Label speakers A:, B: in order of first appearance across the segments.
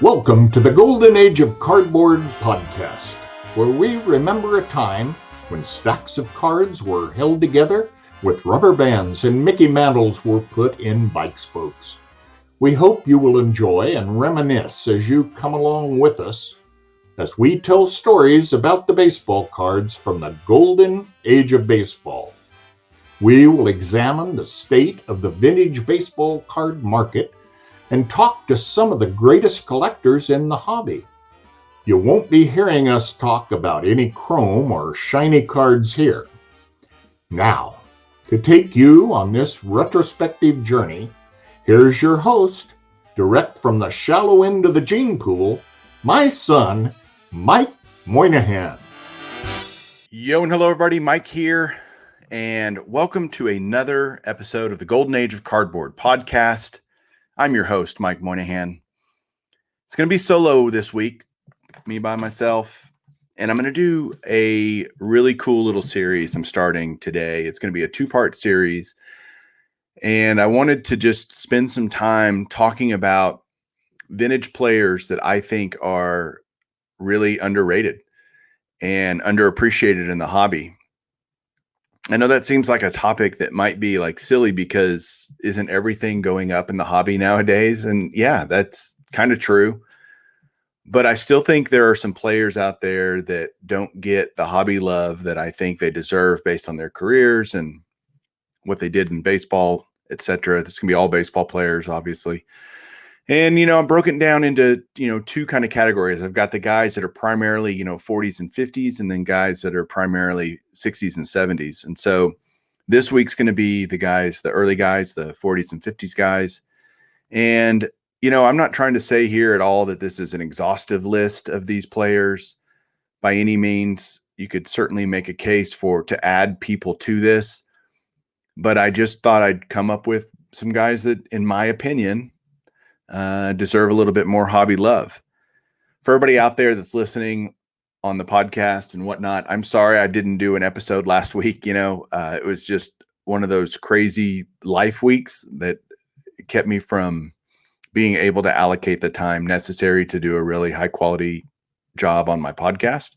A: Welcome to the Golden Age of Cardboard podcast, where we remember a time when stacks of cards were held together with rubber bands and Mickey mantles were put in bike spokes. We hope you will enjoy and reminisce as you come along with us as we tell stories about the baseball cards from the Golden Age of Baseball. We will examine the state of the vintage baseball card market and talk to some of the greatest collectors in the hobby. You won't be hearing us talk about any chrome or shiny cards here. Now, to take you on this retrospective journey, here's your host, direct from the shallow end of the gene pool, my son, Mike Moynihan.
B: Yo and hello everybody, Mike here, and welcome to another episode of the Golden Age of Cardboard podcast. I'm your host, Mike Moynihan. It's going to be solo this week, me by myself, and I'm going to do a really cool little series I'm starting today. It's going to be a two-part series, and I wanted to just spend some time talking about vintage players that I think are really underrated and underappreciated in the hobby. I know that seems like a topic that might be like silly because isn't everything going up in the hobby nowadays? And yeah, that's kind of true. But I still think there are some players out there that don't get the hobby love that I think they deserve based on their careers and what they did in baseball, etc. This can be all baseball players, obviously. And, I've broken down into, two kind of categories. I've got the guys that are primarily, 40s and 50s, and then guys that are primarily 60s and 70s. And so this week's going to be the early guys, the 40s and 50s guys. And, I'm not trying to say here at all that this is an exhaustive list of these players by any means. You could certainly make a case to add people to this. But I just thought I'd come up with some guys that, in my opinion, deserve a little bit more hobby love. For everybody out there that's listening on the podcast and whatnot, I'm sorry I didn't do an episode last week. It was just one of those crazy life weeks that kept me from being able to allocate the time necessary to do a really high quality job on my podcast,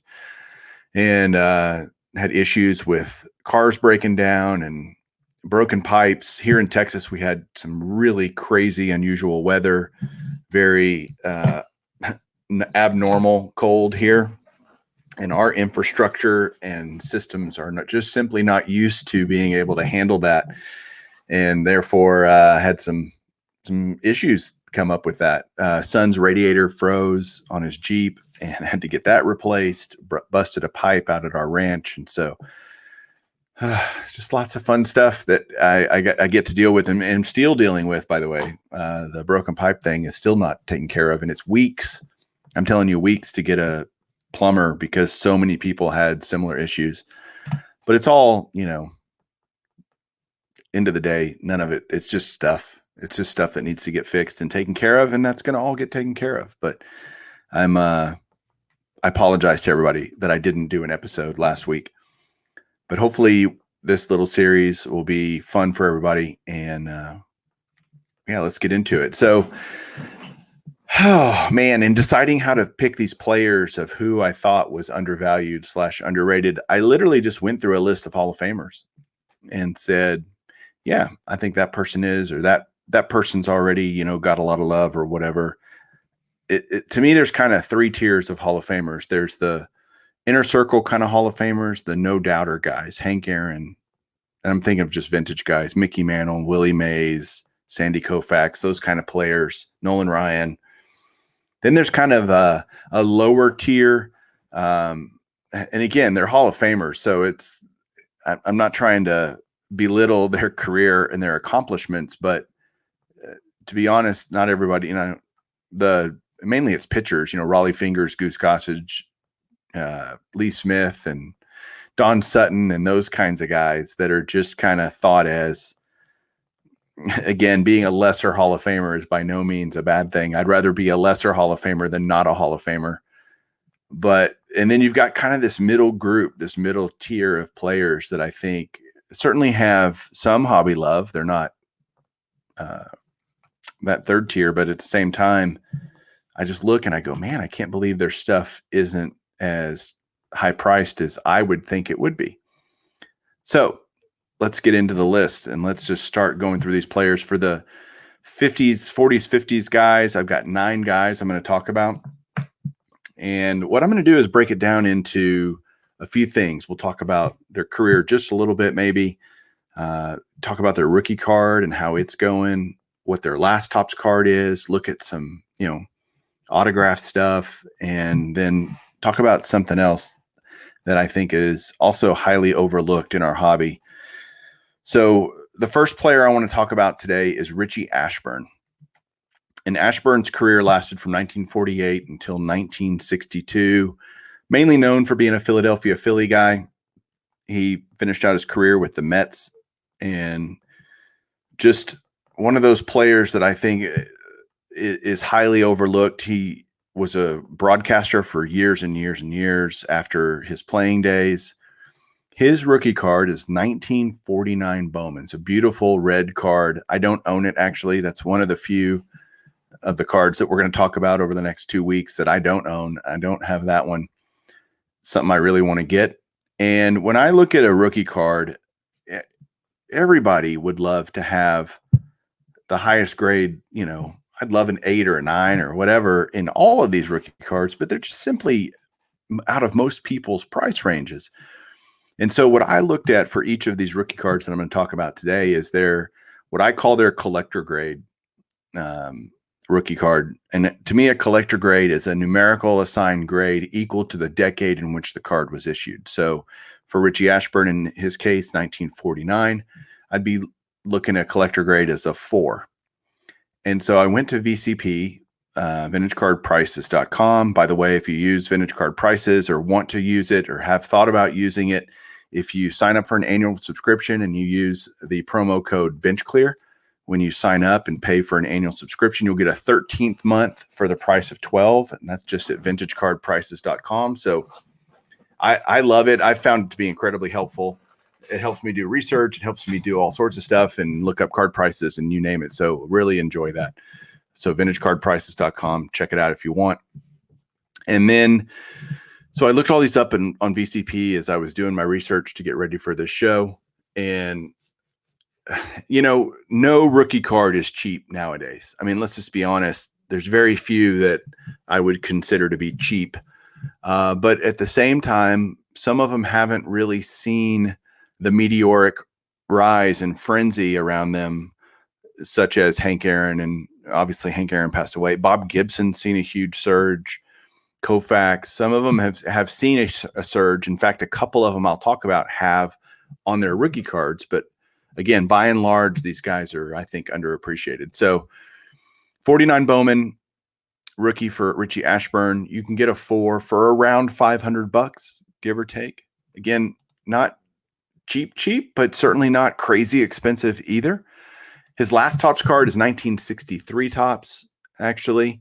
B: and had issues with cars breaking down and broken pipes. Here in Texas, we had some really crazy, unusual weather, very abnormal cold here. And our infrastructure and systems are simply not used to being able to handle that. And therefore had some issues come up with that. Son's radiator froze on his Jeep and had to get that replaced, busted a pipe out at our ranch. And so just lots of fun stuff that I get to deal with and am still dealing with, by the way. The broken pipe thing is still not taken care of, and it's weeks. I'm telling you, weeks to get a plumber because so many people had similar issues. But it's all, end of the day, none of it. It's just stuff. It's just stuff that needs to get fixed and taken care of, and that's going to all get taken care of. But I apologize to everybody that I didn't do an episode last week. But hopefully this little series will be fun for everybody. And let's get into it. So, in deciding how to pick these players of who I thought was undervalued / underrated, I literally just went through a list of Hall of Famers and said, yeah, I think that person is, or that person's already, got a lot of love or whatever. To me, there's kind of three tiers of Hall of Famers. There's the inner circle kind of Hall of Famers, the no doubter guys, Hank Aaron, and I'm thinking of just vintage guys, Mickey Mantle, Willie Mays, Sandy Koufax, those kind of players, Nolan Ryan. Then there's kind of a lower tier. And again, they're Hall of Famers. So I'm not trying to belittle their career and their accomplishments, but to be honest, not everybody, mainly it's pitchers, Raleigh Fingers, Goose Gossage, Lee Smith and Don Sutton and those kinds of guys that are just kind of thought as, again, being a lesser Hall of Famer is by no means a bad thing. I'd rather be a lesser Hall of Famer than not a Hall of Famer. And then you've got kind of this middle group, this middle tier of players that I think certainly have some hobby love. They're not that third tier, but at the same time, I just look and I go, man, I can't believe their stuff isn't as high priced as I would think it would be. So let's get into the list and let's just start going through these players. For the 50s, 40s, 50s guys, I've got 9 guys I'm going to talk about. And what I'm going to do is break it down into a few things. We'll talk about their career just a little bit, maybe talk about their rookie card and how it's going, what their last Topps card is, look at some, autograph stuff, and then talk about something else that I think is also highly overlooked in our hobby. So the first player I want to talk about today is Richie Ashburn. And Ashburn's career lasted from 1948 until 1962, mainly known for being a Philadelphia Philly guy. He finished out his career with the Mets, and just one of those players that I think is highly overlooked. He was a broadcaster for years and years and years after his playing days. His rookie card is 1949 Bowman. It's a beautiful red card. I don't own it, actually. That's one of the few of the cards that we're going to talk about over the next 2 weeks that I don't own. I don't have that one. Something I really want to get. And when I look at a rookie card, everybody would love to have the highest grade. I'd love an 8 or a 9 or whatever in all of these rookie cards, but they're just simply out of most people's price ranges. And so what I looked at for each of these rookie cards that I'm going to talk about today is what I call their collector grade rookie card. And to me, a collector grade is a numerical assigned grade equal to the decade in which the card was issued. So for Richie Ashburn, in his case, 1949, I'd be looking at collector grade as a 4. And so I went to VCP, vintagecardprices.com. By the way, if you use Vintage Card Prices or want to use it or have thought about using it, if you sign up for an annual subscription and you use the promo code BenchClear, when you sign up and pay for an annual subscription, you'll get a 13th month for the price of 12. And that's just at vintagecardprices.com. So I love it. I found it to be incredibly helpful. It helps me do research. It helps me do all sorts of stuff and look up card prices and you name it. So really enjoy that. So vintagecardprices.com. Check it out if you want. And then, so I looked all these up on VCP as I was doing my research to get ready for this show. And, no rookie card is cheap nowadays. I mean, let's just be honest. There's very few that I would consider to be cheap. But at the same time, some of them haven't really seen the meteoric rise and frenzy around them, such as Hank Aaron. And obviously Hank Aaron passed away. Bob Gibson's seen a huge surge. Koufax, some of them have seen a surge. In fact, a couple of them I'll talk about have on their rookie cards. But again, by and large, these guys are, I think, underappreciated. So 49 Bowman, rookie for Richie Ashburn. You can get a 4 for around $500, give or take. Again, not cheap, but certainly not crazy expensive either. His last Topps card is 1963 Topps, actually.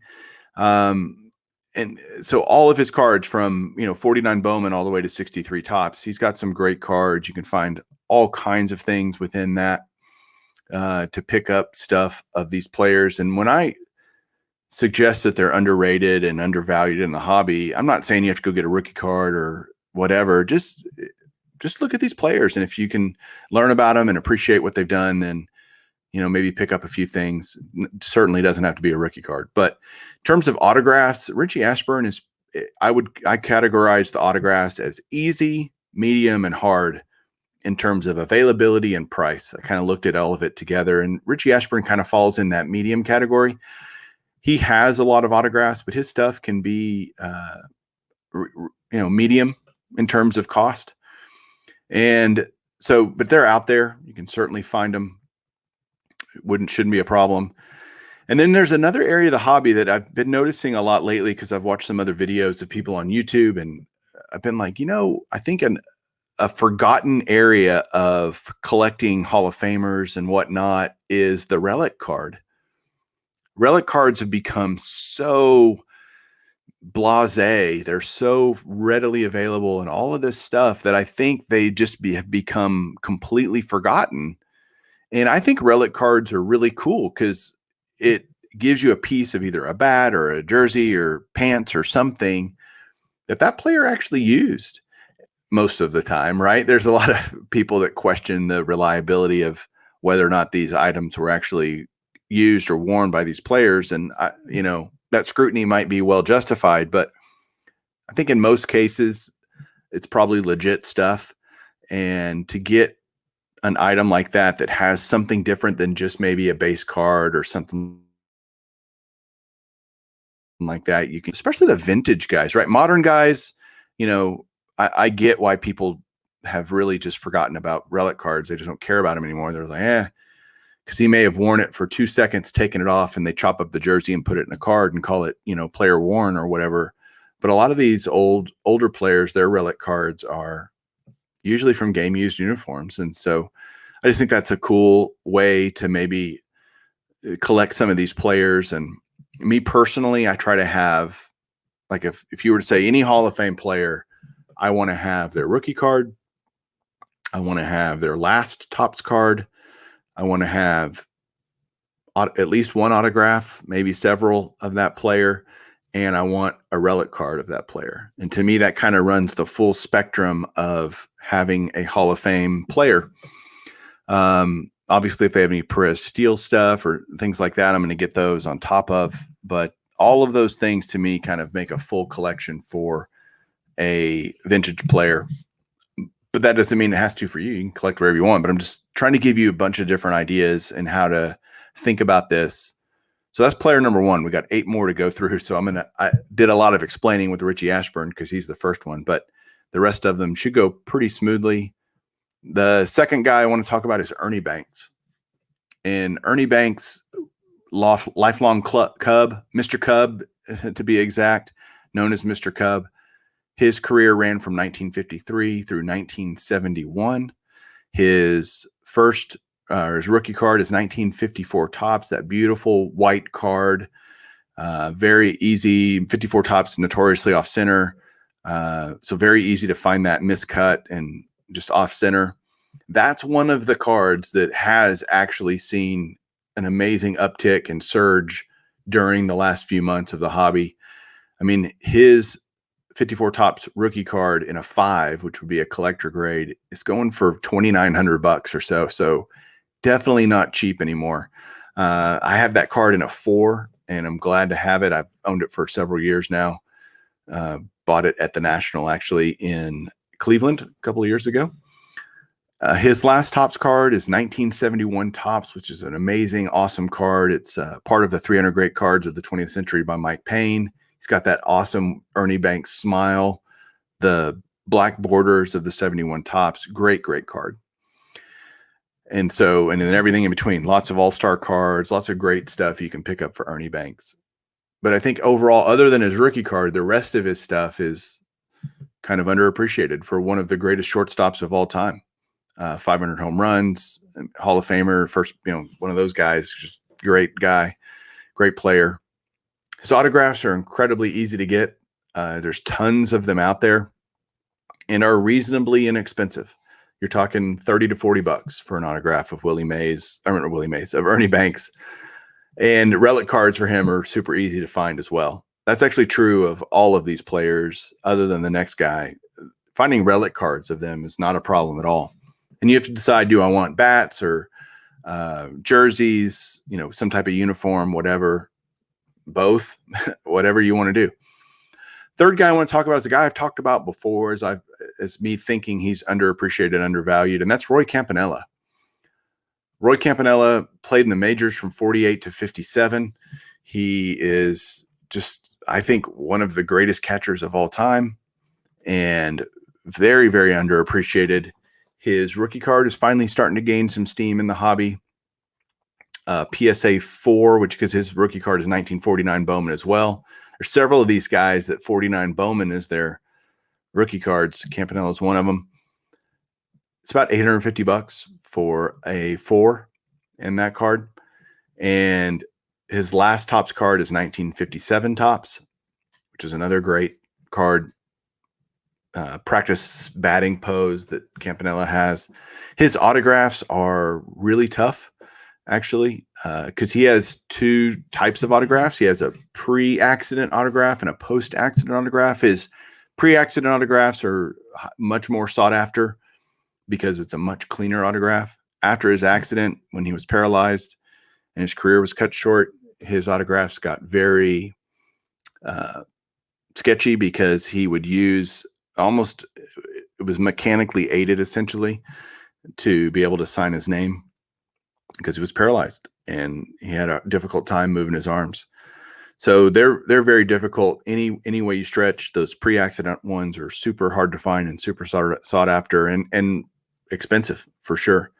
B: And so all of his cards from, 49 Bowman all the way to 63 Topps, he's got some great cards. You can find all kinds of things within that to pick up stuff of these players. And when I suggest that they're underrated and undervalued in the hobby, I'm not saying you have to go get a rookie card or whatever. Just look at these players. And if you can learn about them and appreciate what they've done, then, maybe pick up a few things. Certainly doesn't have to be a rookie card. But in terms of autographs, Richie Ashburn is, I categorize the autographs as easy, medium, and hard in terms of availability and price. I kind of looked at all of it together, and Richie Ashburn kind of falls in that medium category. He has a lot of autographs, but his stuff can be, medium in terms of cost. And so, but they're out there. You can certainly find them. Shouldn't be a problem. And then there's another area of the hobby that I've been noticing a lot lately because I've watched some other videos of people on YouTube, and I've been like, I think a forgotten area of collecting Hall of Famers and whatnot is the Relic card. Relic cards have become so blasé. They're so readily available and all of this stuff that I think they just have become completely forgotten. And I think Relic cards are really cool because it gives you a piece of either a bat or a jersey or pants or something that player actually used most of the time, right? There's a lot of people that question the reliability of whether or not these items were actually used or worn by these players. And, that scrutiny might be well justified, but I think in most cases, it's probably legit stuff. And to get an item like that has something different than just maybe a base card or something like that, you can, especially the vintage guys, right? Modern guys, I get why people have really just forgotten about relic cards. They just don't care about them anymore. They're like, because he may have worn it for 2 seconds, taken it off, and they chop up the jersey and put it in a card and call it, player worn or whatever. But a lot of these older players, their relic cards are usually from game used uniforms. And so I just think that's a cool way to maybe collect some of these players. And me personally, I try to have, like, if you were to say any Hall of Fame player, I want to have their rookie card. I want to have their last Topps card. I want to have at least one autograph, maybe several of that player. And I want a relic card of that player. And to me, that kind of runs the full spectrum of having a Hall of Fame player. Obviously, if they have any Perez Steel stuff or things like that, I'm going to get those on top of. But all of those things to me kind of make a full collection for a vintage player. But that doesn't mean it has to for you. You can collect wherever you want. But I'm just trying to give you a bunch of different ideas and how to think about this. So that's player number one. We got 8 more to go through. So I did a lot of explaining with Richie Ashburn because he's the first one, but the rest of them should go pretty smoothly. The second guy I want to talk about is Ernie Banks. And Ernie Banks, lifelong Cub, Mr. Cub to be exact, known as Mr. Cub. His career ran from 1953 through 1971. His rookie card is 1954 Topps, that beautiful white card. Very easy. 54 Topps, notoriously off center. So very easy to find that miscut and just off center. That's one of the cards that has actually seen an amazing uptick and surge during the last few months of the hobby. I mean, his 54 Topps rookie card in a 5, which would be a collector grade, is going for $2,900 or so. So definitely not cheap anymore. I have that card in a 4, and I'm glad to have it. I've owned it for several years now. Bought it at the National, actually, in Cleveland a couple of years ago. His last Topps card is 1971 Topps, which is an amazing, awesome card. It's part of the 300 Great Cards of the 20th Century by Mike Payne. He's got that awesome Ernie Banks smile, the black borders of the 71 Topps. Great, great card. And then everything in between, lots of all-star cards, lots of great stuff you can pick up for Ernie Banks. But I think overall, other than his rookie card, the rest of his stuff is kind of underappreciated for one of the greatest shortstops of all time. 500 home runs, Hall of Famer, first, one of those guys, just great guy, great player. His autographs are incredibly easy to get. There's tons of them out there and are reasonably inexpensive. You're talking $30 to $40 for an autograph of of Ernie Banks. And relic cards for him are super easy to find as well. That's actually true of all of these players other than the next guy. Finding relic cards of them is not a problem at all. And you have to decide, do I want bats or jerseys, some type of uniform, whatever, both, whatever you want to do. Third guy I want to talk about is a guy I've talked about before as me thinking he's underappreciated, undervalued, and that's Roy Campanella. Roy Campanella played in the majors from 48 to 57. He is just, I think, one of the greatest catchers of all time and very, very underappreciated. His rookie card is finally starting to gain some steam in the hobby. PSA 4, which because his rookie card is 1949 Bowman as well. There's several of these guys that 49 Bowman is their rookie cards. Campanella is one of them. It's about $850 for a 4 in that card. And his last Topps card is 1957 Topps, which is another great card. Practice batting pose that Campanella has. His autographs are really tough. actually, because he has two types of autographs. He has a pre-accident autograph and a post-accident autograph. His pre-accident autographs are much more sought after because it's a much cleaner autograph. After his accident, when he was paralyzed and his career was cut short, his autographs got very sketchy because he would use almost, it was mechanically aided essentially to be able to sign his name because he was paralyzed and he had a difficult time moving his arms. So they're very difficult. Any way you stretch, those pre-accident ones are super hard to find and super sought after and expensive for sure.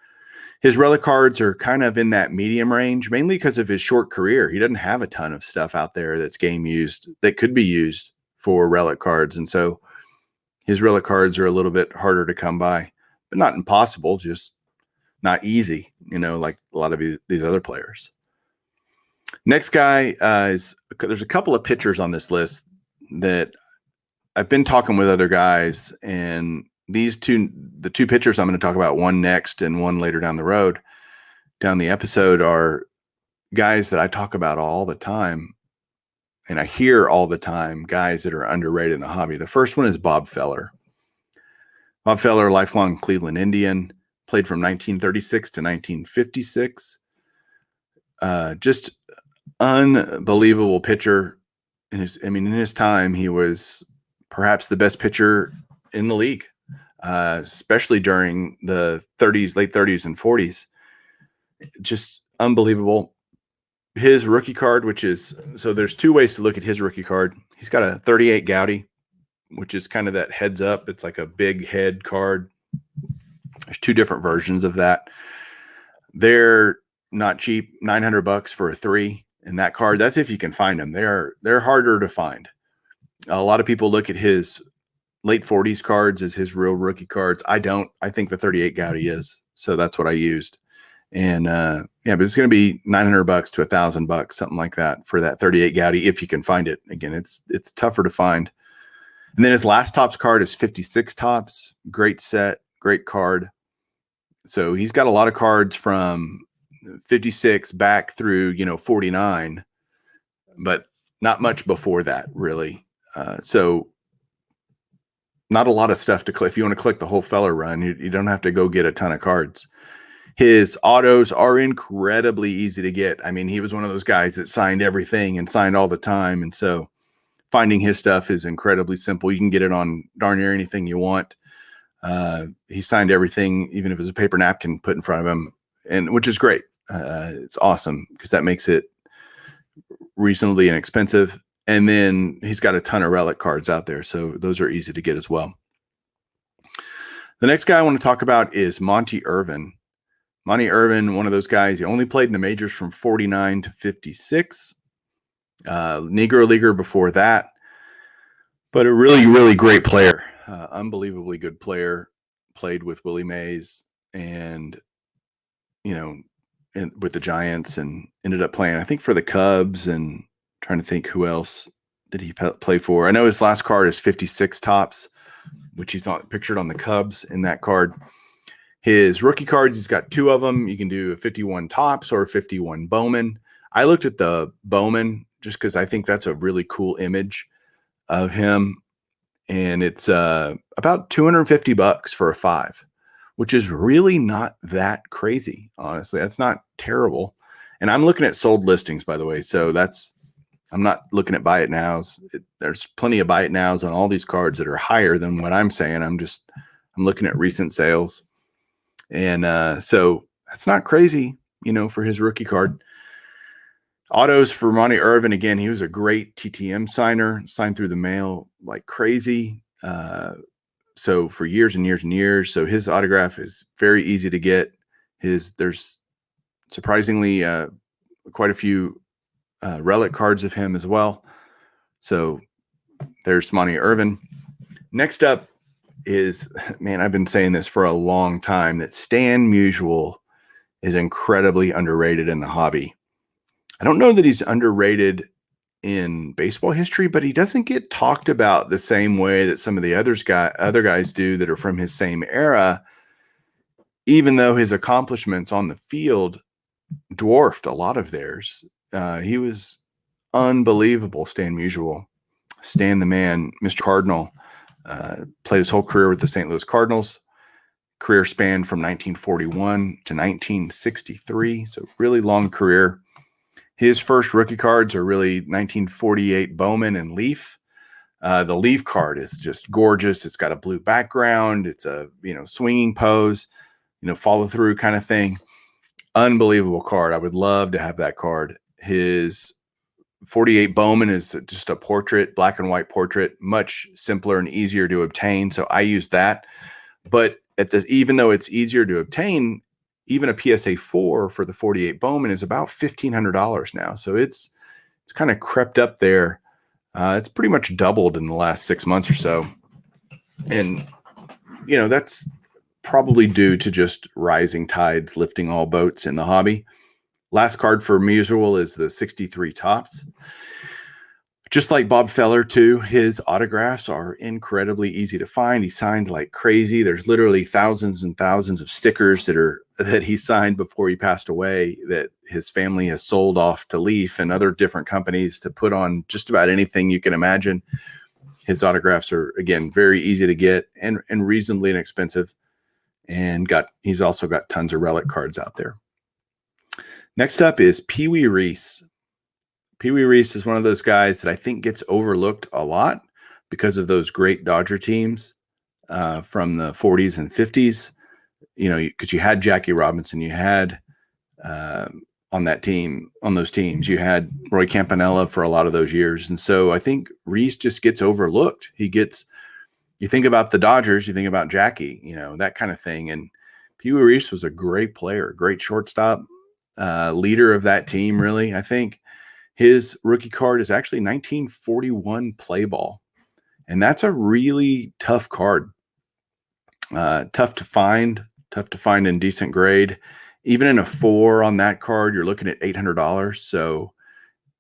B: His relic cards are kind of in that medium range, mainly because of his short career. He doesn't have a ton of stuff out there that's game used that could be used for relic cards. And so his relic cards are a little bit harder to come by, but not impossible, just not easy, like a lot of these other players. Next guy there's a couple of pitchers on this list that I've been talking with other guys, and the two pitchers I'm going to talk about, one next and one later down the episode, are guys that I talk about all the time, and I hear all the time, guys that are underrated in the hobby. The first one is Bob Feller. Bob Feller, lifelong Cleveland Indian, played from 1936 to 1956. Just unbelievable pitcher. In his time, he was perhaps the best pitcher in the league, especially during the late 30s and 40s. Just unbelievable. His rookie card, so there's two ways to look at his rookie card. He's got a 38 Gaudy, which is kind of that heads up. It's like a big head card. There's two different versions of that. They're not cheap, $900 for a 3. And that card, that's if you can find them. They're harder to find. A lot of people look at his late 40s cards as his real rookie cards. I don't. I think the 38 Gaudy is. So that's what I used. And but it's going to be $900 to $1,000, something like that, for that 38 Gaudy if you can find it. Again, it's tougher to find. And then his last Topps card is 56 Topps. Great set, great card. So he's got a lot of cards from 56 back through 49, but not much before that, really. So not a lot of stuff to click. If you want to click the whole Feller run, you don't have to go get a ton of cards. His autos are incredibly easy to get. He was one of those guys that signed everything and signed all the time. And so finding his stuff is incredibly simple. You can get it on darn near anything you want. He signed everything, even if it was a paper napkin put in front of him, and which is great. It's awesome because that makes it reasonably inexpensive. And then he's got a ton of relic cards out there, so those are easy to get as well. The next guy I want to talk about is Monty Irvin. Monty Irvin, one of those guys, he only played in the majors from 49 to 56. Negro Leaguer before that, but a really, really great player. Unbelievably good player. Played with Willie Mays and with the Giants, and ended up playing, I think, for the Cubs, and trying to think who else did he play for. I know his last card is 56 Topps, which he's not pictured on the Cubs in that card. His rookie cards, he's got 2 of them. You can do a 51 Topps or a 51 Bowman. I looked at the Bowman just because I think that's a really cool image of him. And it's about $250 for a 5, which is really not that crazy, honestly. That's not terrible. And I'm looking at sold listings, by the way. So I'm not looking at buy it nows. There's plenty of buy it nows on all these cards that are higher than what I'm saying. I'm looking at recent sales. And so that's not crazy, for his rookie card. Autos for Monty Irvin, again, he was a great TTM signer, signed through the mail like crazy. So for years and years and years. So his autograph is very easy to get. There's surprisingly quite a few relic cards of him as well. So there's Monty Irvin. Next up is, I've been saying this for a long time, that Stan Musial is incredibly underrated in the hobby. I don't know that he's underrated in baseball history, but he doesn't get talked about the same way that some of the other guys do that are from his same era, even though his accomplishments on the field dwarfed a lot of theirs. He was unbelievable, Stan Musial. Stan the Man, Mr. Cardinal, played his whole career with the St. Louis Cardinals. Career span from 1941 to 1963, so really long career. His first rookie cards are really 1948 Bowman and Leaf. The Leaf card is just gorgeous. It's got a blue background. It's a swinging pose, follow through kind of thing. Unbelievable card. I would love to have that card. His 48 Bowman is just a portrait, black and white portrait, much simpler and easier to obtain. So I use that. But even though it's easier to obtain, even a PSA 4 for the 48 Bowman is about $1,500 now. So it's kind of crept up there. It's pretty much doubled in the last 6 months or so. And, that's probably due to just rising tides lifting all boats in the hobby. Last card for Musial is the 63 Topps. Just like Bob Feller, too, his autographs are incredibly easy to find. He signed like crazy. There's literally thousands and thousands of stickers that he signed before he passed away that his family has sold off to Leaf and other different companies to put on just about anything you can imagine. His autographs are, again, very easy to get and reasonably inexpensive. And he's also got tons of relic cards out there. Next up is Wee Reese. Wee Reese is one of those guys that I think gets overlooked a lot because of those great Dodger teams from the 40s and 50s. Because you had Jackie Robinson, you had on those teams, you had Roy Campanella for a lot of those years. And so I think Reese just gets overlooked. You think about the Dodgers, you think about Jackie, that kind of thing. And Wee Reese was a great player, great shortstop, leader of that team, really. I think his rookie card is actually 1941 play ball. And that's a really tough card. Tough to find in decent grade. Even in a 4 on that card, you're looking at $800. So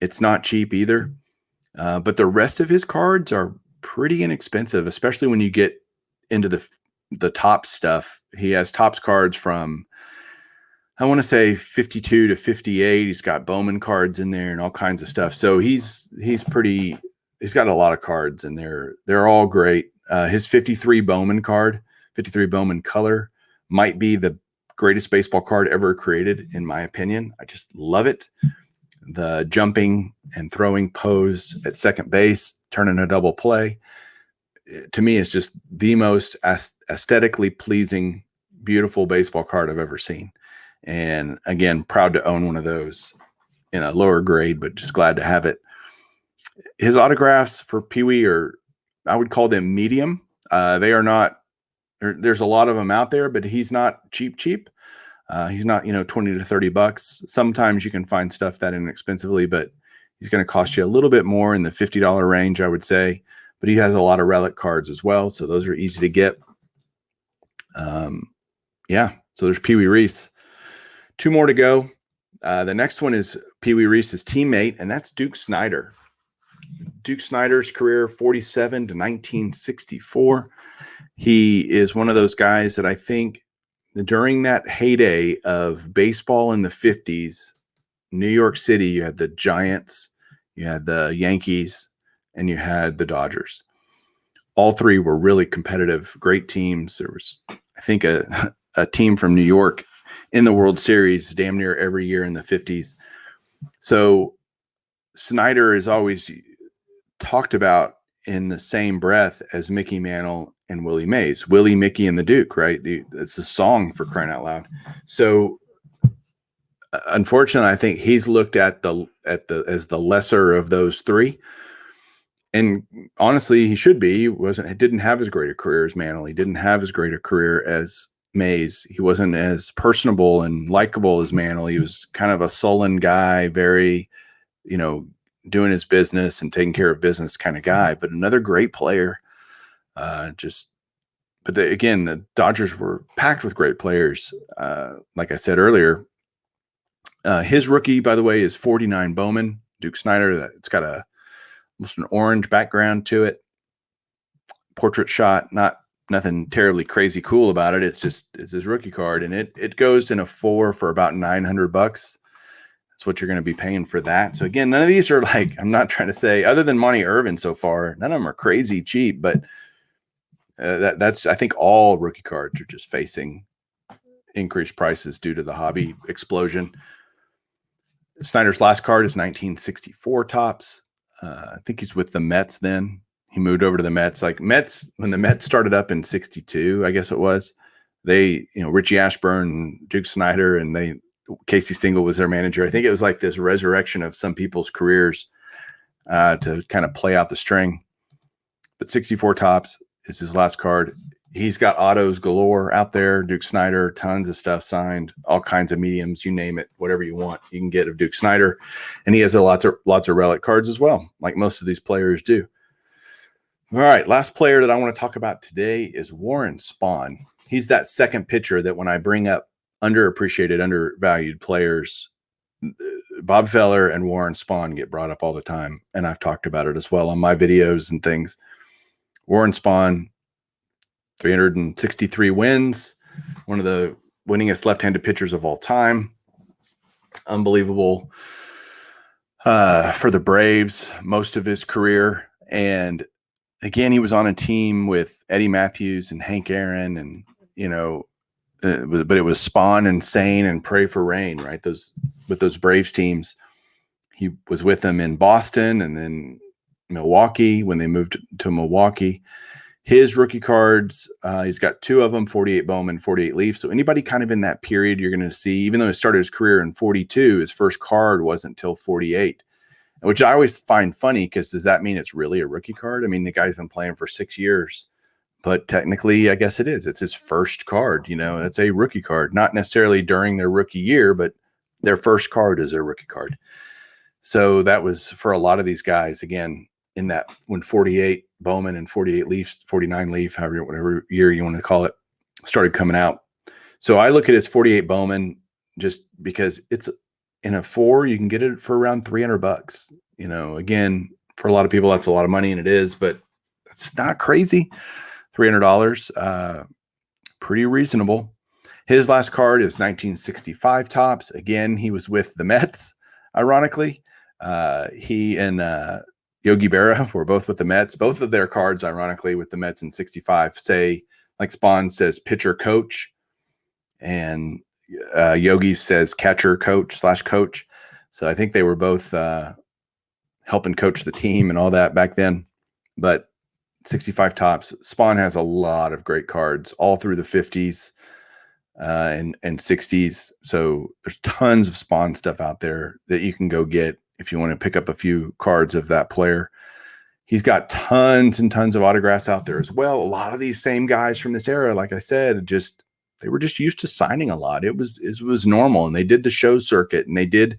B: it's not cheap either. But the rest of his cards are pretty inexpensive, especially when you get into the top stuff. He has Topps cards from, I want to say 52 to 58. He's got Bowman cards in there and all kinds of stuff. So he's got a lot of cards and they're all great. His 53 Bowman card, 53 Bowman color, might be the greatest baseball card ever created, in my opinion. I just love it. The jumping and throwing pose at second base, turning a double play, to me is just the most aesthetically pleasing, beautiful baseball card I've ever seen. And again, proud to own one of those in a lower grade, but just glad to have it. His autographs for Pee Wee I would call them medium. They are not, there's a lot of them out there, but he's not cheap. He's not, $20 to $30. Sometimes you can find stuff that inexpensively, but he's going to cost you a little bit more in the $50 range, I would say. But he has a lot of relic cards as well, so those are easy to get. So there's Wee Reese. 2 more to go. The next one is Wee Reese's teammate, and that's Duke Snider. Duke Snider's career, 47 to 1964. He is one of those guys that I think during that heyday of baseball in the 50s, New York City, you had the Giants, you had the Yankees, and you had the Dodgers. All three were really competitive, great teams. There was, I think, a team from New York in the World Series damn near every year in the 50s. So Snider is always talked about in the same breath as Mickey Mantle and Willie Mays. Willie, Mickey, and the Duke, right? It's a song, for crying out loud. So unfortunately, I think he's looked at as the lesser of those three. And honestly, he should be. He didn't have as great a career as Mantle. He didn't have as great a career as Mays. He wasn't as personable and likable as Mantle. He was kind of a sullen guy, very, doing his business and taking care of business kind of guy, but another great player. Again, the Dodgers were packed with great players. Like I said earlier, his rookie, by the way, is 49 Bowman, Duke Snider. It's got almost an orange background to it. Portrait shot, nothing terribly crazy cool about it. It's his rookie card, and it goes in a 4 for about $900. That's what you're going to be paying for that. So again, none of these are like, I'm not trying to say, other than Monty Irvin so far, none of them are crazy cheap, but that's, I think all rookie cards are just facing increased prices due to the hobby explosion. Snider's last card is 1964 tops. I think he's with the Mets then. He moved over to the Mets. Like Mets, when the Mets started up in 62, I guess it was, they, Richie Ashburn and Duke Snider, and Casey Stengel was their manager. I think it was like this resurrection of some people's careers to kind of play out the string. But 64 tops is his last card. He's got autos galore out there. Duke Snider, tons of stuff signed, all kinds of mediums, you name it, whatever you want, you can get of Duke Snider. And he has lots of relic cards as well, like most of these players do. All right, last player that I want to talk about today is Warren Spahn. He's that second pitcher that when I bring up underappreciated, undervalued players, Bob Feller and Warren Spahn get brought up all the time. And I've talked about it as well on my videos and things. Warren Spahn, 363 wins, one of the winningest left-handed pitchers of all time. Unbelievable for the Braves most of his career. And again, he was on a team with Eddie Matthews and Hank Aaron, and but it was Spahn and Sane and Pray for Rain, right? With those Braves teams. He was with them in Boston and then Milwaukee when they moved to Milwaukee. His rookie cards, he's got 2 of them, 48 Bowman, 48 Leaf. So anybody kind of in that period, you're going to see, even though he started his career in 42, his first card wasn't until 48, which I always find funny because does that mean it's really a rookie card? I mean, the guy's been playing for 6 years, but technically, I guess it is. It's his first card. That's a rookie card, not necessarily during their rookie year, but their first card is a rookie card. So that was for a lot of these guys, again, in that when 48 Bowman and 48 Leafs, 49 Leaf, whatever year you want to call it, started coming out. So I look at his 48 Bowman just because it's in a 4, you can get it for around $300. Again, for a lot of people, that's a lot of money, and it is, but that's not crazy. $300, pretty reasonable. His last card is 1965 tops. Again, he was with the Mets, ironically. He and Yogi Berra were both with the Mets. Both of their cards, ironically, with the Mets in 65 say, like Spahn says, pitcher coach, and Yogi says catcher coach/coach. So I think they were both helping coach the team and all that back then. But 65 tops. Spahn has a lot of great cards all through the 50s and 60s. So there's tons of Spahn stuff out there that you can go get if you want to pick up a few cards of that player. He's got tons and tons of autographs out there as well. A lot of these same guys from this era, like I said, they were just used to signing a lot. It was normal, and they did the show circuit, and they did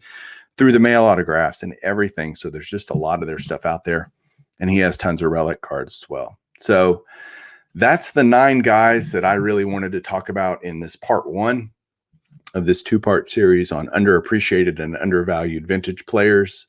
B: through the mail autographs and everything. So there's just a lot of their stuff out there. And he has tons of relic cards as well. So that's the 9 guys that I really wanted to talk about in this part 1 of this 2-part series on underappreciated and undervalued vintage players.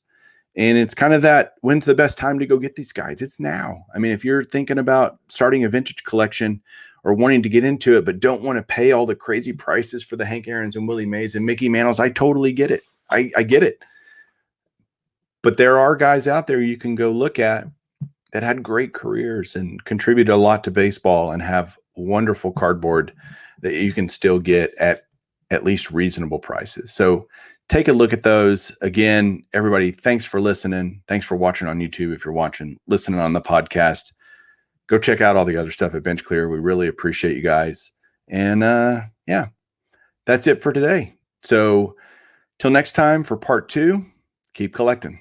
B: And it's kind of that, when's the best time to go get these guys? It's now. I mean, if you're thinking about starting a vintage collection or wanting to get into it, but don't want to pay all the crazy prices for the Hank Aaron's and Willie Mays and Mickey Mantles, I totally get it. I get it. But there are guys out there you can go look at that had great careers and contributed a lot to baseball and have wonderful cardboard that you can still get at least reasonable prices. So take a look at those. Again, everybody, thanks for listening. Thanks for watching on YouTube. If you're listening on the podcast, go check out all the other stuff at Bench Clear. We really appreciate you guys. And yeah, that's it for today. So till next time for part 2, keep collecting.